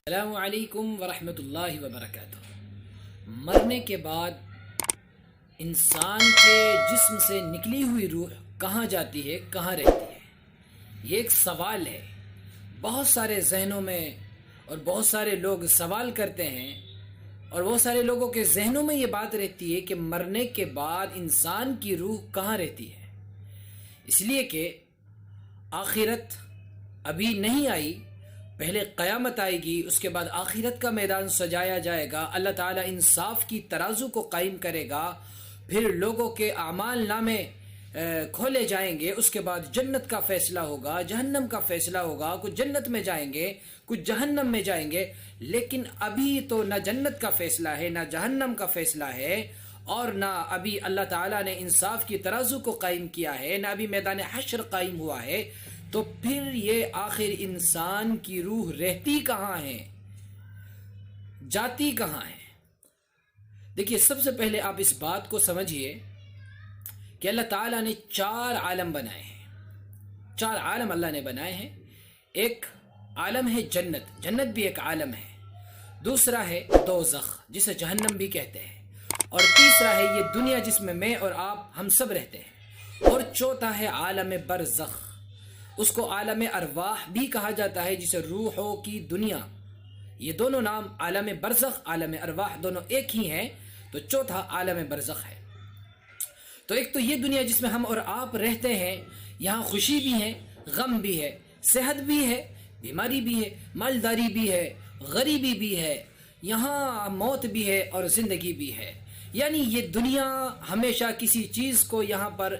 अस्सलामु अलैकुम वरहमतुल्लाहि वबरकातुहू। मरने के बाद इंसान के जिस्म से निकली हुई रूह कहाँ जाती है, कहाँ रहती है, ये एक सवाल है। बहुत सारे जहनों में और बहुत सारे लोग सवाल करते हैं और बहुत सारे लोगों के जहनों में ये बात रहती है कि मरने के बाद इंसान की रूह कहाँ रहती है। इसलिए कि आखिरत अभी नहीं आई, पहले क़यामत आएगी, उसके बाद आखिरत का मैदान सजाया जाएगा। अल्लाह ताला इंसाफ की तराजू को कायम करेगा, फिर लोगों के आमाल नामे खोले जाएंगे, उसके बाद जन्नत का फैसला होगा, जहन्नम का फैसला होगा। कुछ जन्नत में जाएंगे, कुछ जहन्नम में जाएंगे, लेकिन अभी तो ना जन्नत का फैसला है, ना जहन्नम का फैसला है, और ना अभी अल्लाह ताला ने इंसाफ की तराजू को कायम किया है, ना अभी मैदान हश्र कायम हुआ है। तो फिर ये आखिर इंसान की रूह रहती कहाँ है, जाती कहाँ है? देखिए, सबसे पहले आप इस बात को समझिए कि अल्लाह ताला ने 4 आलम बनाए हैं। 4 आलम अल्लाह ने बनाए हैं। एक आलम है जन्नत, जन्नत भी एक आलम है। दूसरा है दोज़ख, जिसे जहन्नम भी कहते हैं। और तीसरा है ये दुनिया जिसमें मैं और आप हम सब रहते हैं। और चौथा है आलम बरज़ख, उसको आलम अरवाह भी कहा जाता है, जिसे रूहों की दुनिया। ये दोनों नाम आलम बरज़ख, आलम अरवाह दोनों एक ही हैं। तो चौथा आलम बरज़ख है। तो एक तो ये दुनिया जिसमें हम और आप रहते हैं, यहाँ खुशी भी है, गम भी है, सेहत भी है, बीमारी भी है, मालदारी भी है, गरीबी भी है, यहाँ मौत भी है और ज़िंदगी भी है। यानी ये दुनिया हमेशा किसी चीज़ को यहाँ पर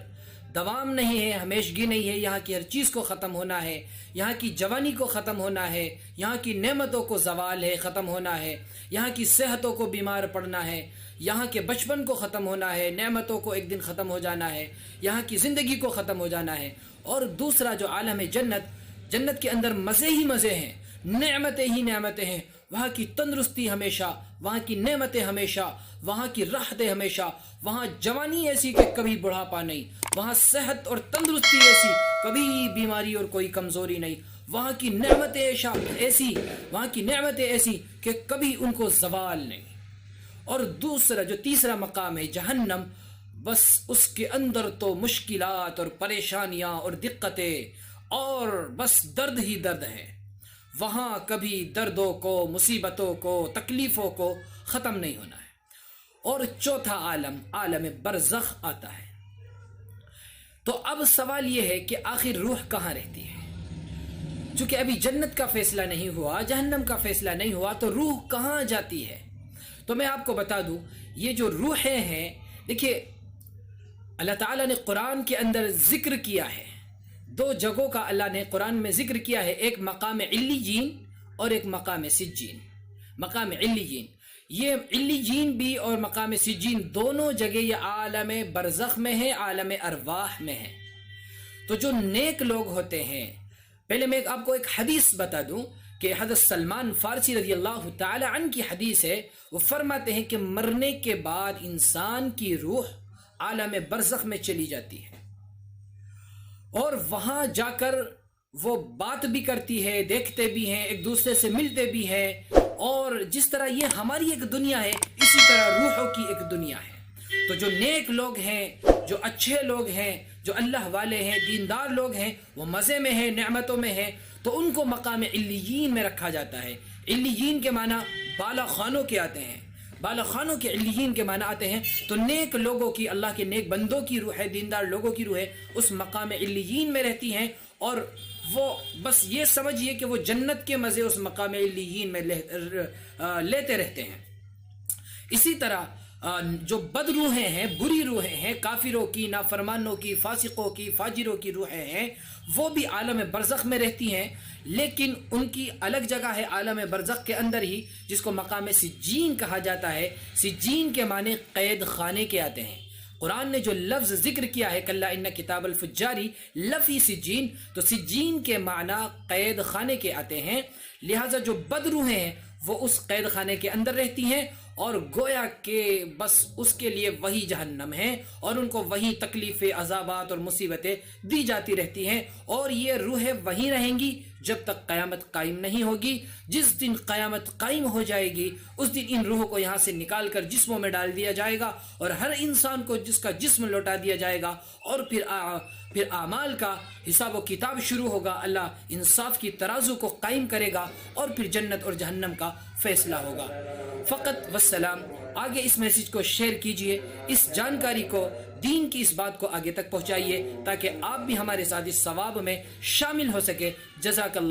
दवाम नहीं है, हमेशगी नहीं है। यहाँ की हर चीज़ को ख़त्म होना है, यहाँ की जवानी को ख़त्म होना है, यहाँ की नेमतों को ज़वाल है, ख़त्म होना है, यहाँ की सेहतों को बीमार पड़ना है, यहाँ के बचपन को ख़त्म होना है, नेमतों को एक दिन ख़त्म हो जाना है, यहाँ की ज़िंदगी को ख़त्म हो जाना है। और दूसरा जो आलम है जन्नत, जन्नत के अंदर मज़े ही मज़े हैं, नेमतें ही नेमतें हैं। वहाँ की तंदुरुस्ती हमेशा, वहाँ की नेमतें हमेशा, वहाँ की राहतें हमेशा, वहाँ जवानी ऐसी कि कभी बुढ़ापा नहीं, वहाँ सेहत और तंदुरुस्ती ऐसी, कभी बीमारी और कोई कमज़ोरी नहीं। वहाँ की नेमतें ऐसी, वहाँ की नेमतें ऐसी कि कभी उनको ज़वाल नहीं। और दूसरा जो तीसरा मकाम है जहन्नम, बस उसके अंदर तो मुश्किलात और परेशानियाँ और दिक्कतें और बस दर्द ही दर्द है। वहाँ कभी दर्दों को, मुसीबतों को, तकलीफ़ों को ख़त्म नहीं होना है। और चौथा आलम, आलम बरज़ख आता है। तो अब सवाल यह है कि आखिर रूह कहाँ रहती है? चूँकि अभी जन्नत का फैसला नहीं हुआ, जहन्नम का फैसला नहीं हुआ, तो रूह कहाँ जाती है? तो मैं आपको बता दूं, ये जो रूहें हैं, देखिए अल्लाह ताला ने कुरान के अंदर जिक्र किया है, 2 जगहों का अल्लाह ने कुरान में जिक्र किया है। एक मकाम इल्लियीन और एक मकाम सिज्जीन। मकाम इल्लियीन, ये इल्लियीन भी और मकाम सिज्जीन दोनों जगह ये आलम बरज़ख में है, आलम अरवाह में है। तो जो नेक लोग होते हैं, पहले मैं आपको एक हदीस बता दूं कि हज़रत सलमान फ़ारसी रज़ी अल्लाह ताला अन्हु की हदीस है। वो फरमाते हैं कि मरने के बाद इंसान की रूह आलम बरज़ख में चली जाती है और वहाँ जाकर वो बात भी करती है, देखते भी हैं, एक दूसरे से मिलते भी हैं। और जिस तरह ये हमारी एक दुनिया है, इसी तरह रूहों की एक दुनिया है। तो जो नेक लोग हैं, जो अच्छे लोग हैं, जो अल्लाह वाले हैं, दीनदार लोग हैं, वो मज़े में हैं, नेमतों में हैं, तो उनको मकाम इल्लियीन में रखा जाता है। इल्लियीन के माना बाला खानों के आते हैं, बाला खानों के इल्लियीन के माना आते हैं। तो नेक लोगों की, अल्लाह के नेक बंदों की रूह है, दीनदार लोगों की रूह है, उस मकाम इल्लियीन में रहती हैं। और वो बस ये समझिए कि वो जन्नत के मज़े उस मकाम इल्लियीन में लेते रहते हैं। इसी तरह जो बद रूहें हैं, बुरी रूहें हैं, काफिरों की, नाफरमानों की, फासिकों की, फाजिरों की रूहें हैं, वो भी आलम बरज़ख में रहती हैं, लेकिन उनकी अलग जगह है आलम बरज़ख के अंदर ही, जिसको मकाम सिज्जीन कहा जाता है। सिज्जीन के माने कैद खाने के आते हैं। कुरान ने जो लफ्ज़ जिक्र किया है, कल्ला इन्ना किताबल फुज्जारी लफ़ी सिज्जीन, तो सिज्जीन के माना कैद खाने के आते हैं। लिहाजा जो बद रूहें हैं वो उस कैद खाने के अंदर रहती हैं और गोया के बस उसके लिए वही जहन्नम है और उनको वही तकलीफें, अजाबात और मुसीबतें दी जाती रहती हैं और ये रूहें वहीं रहेंगी जब तक क़यामत कायम नहीं होगी। जिस दिन क़यामत कायम हो जाएगी उस दिन इन रूहों को यहाँ से निकाल कर जिस्मों में डाल दिया जाएगा और हर इंसान को जिसका जिस्म लौटा दिया जाएगा और फिर आमाल का हिसाब व किताब शुरू होगा। अल्लाह इंसाफ की तराजू को कायम करेगा और फिर जन्नत और जहन्नम का फैसला होगा। फ़कत वस्सलाम। आगे इस मैसेज को शेयर कीजिए, इस जानकारी को, दीन की इस बात को आगे तक पहुंचाइए ताकि आप भी हमारे साथ इस सवाब में शामिल हो सके। जज़ाकल्लाह।